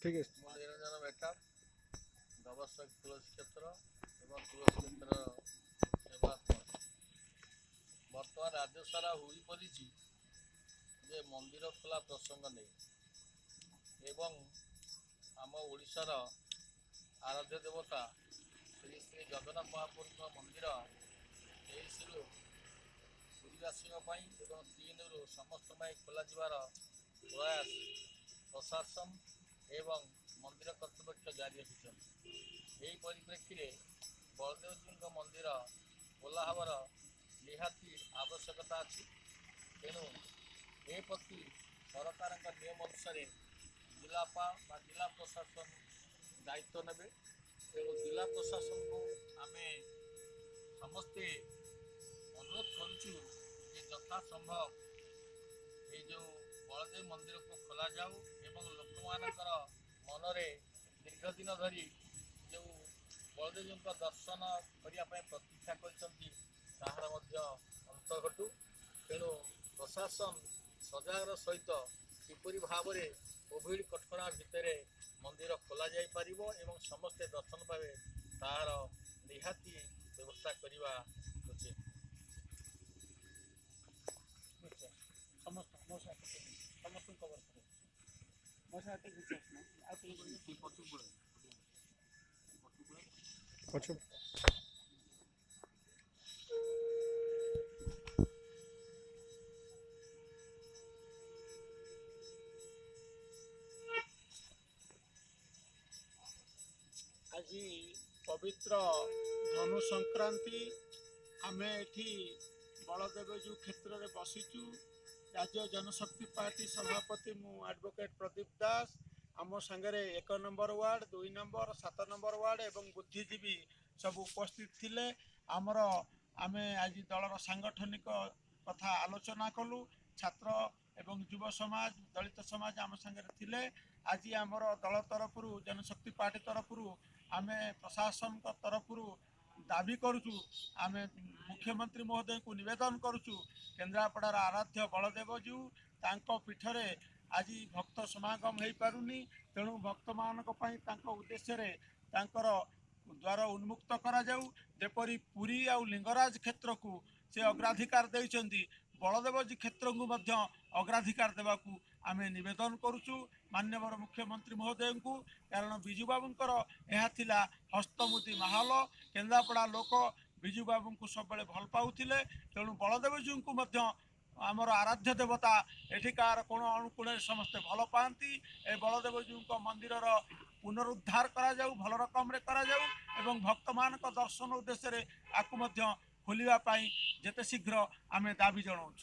ठीक है निरंजन बेटा गवस्वक तुलसी क्षेत्र एवं तुलसी क्षेत्र सेवात्मक बर्तमान राज्य सारा हुई पड़ी जे मंदिर खोला प्रसंग नहीं एवं आम ओडिशार आराध्य देवता श्री श्री जगन्नाथ महाप्रभु मंदिर तेईस पुरीवासी एवं 3 समस्त खोल प्रयास प्रशासन एवं मंदिर कर्तृपक्ष जारी रखिंट यही परिप्रेक्षी में बलदेव जी मंदिर खोला हबार निहाती आवश्यकता अच्छी तेणु ए प्रति सरकार नियम अनुसार जिलापा जिला प्रशासन दायित्व ने तेणु जिला प्रशासन को आम समस्ते अनुरोध करुचु यथा संभव ये जो बलदेव मंदिर को खोल जाऊ एवं लोक मानकर मनरे दीर्घ दिन धरी जो बलदेव जी दर्शन करने प्रतीक्षा कर अंत घटू तेणु प्रशासन सजागर सहित किपरि भाव में कोविड कटकणा भितर मंदिर खोल जापर एवं समस्ते दर्शन पाए तार निहाती व्यवस्था करवा उचित। समस्त समस्त कवर करे मो साथ विश्वास ना पछु आज पवित्र धनु संक्रांति आम एठी बलदेवजू क्षेत्र में बसीचु राज्य जनशक्ति पार्टी सभापति मु एडवोकेट प्रदीप दास आम सांगरे 1 number ward 2 number 7 number ward एवं बुद्धिजीवी सब उपस्थित थिले आमर आमे आज दलर सांगठनिक कथा आलोचना कलु छात्र एवं युव समाज दलित समाज आम सांगरे थिले आज आमर दल तरफ जनशक्ति पार्टी तरफ आमे प्रशासन तरफ दाबी करुचु आमे मुख्यमंत्री महोदय को निवेदन करुचु केन्द्रापड़ार आराध्य बलदेव जीव तांको पीठरे आज भक्त समागम हो पारुनी तेणु भक्त मानक उद्देश्य रे तांकर द्वार उन्मुक्त करा जाऊ जेपरी पुरी आ लिंगराज क्षेत्र को से अग्राधिकार देइचंती बलदेव जी क्षेत्र को मध्य अग्राधिकार देवाकू आमे निवेदन करुचु माननीय मुख्यमंत्री महोदय को कारण बिजू बाबूंकर यह थिला हस्तमुदी माहौल केन्द्रापड़ा लोक बिजू बाबू को सब भल पाउथिले तेणु बलदेव जी को मध्य आमर आराध्य देवता एठिकार कोण अनुकूल समस्ते भल पाती ए बलदेव जी मंदिर पुनरुद्धार करा जाऊ भल रकम रे करा जाऊ एवं भक्त मान दर्शन उद्देश्य आपको खोलिया जेते शीघ्र आमे दाबी जनाऊँ।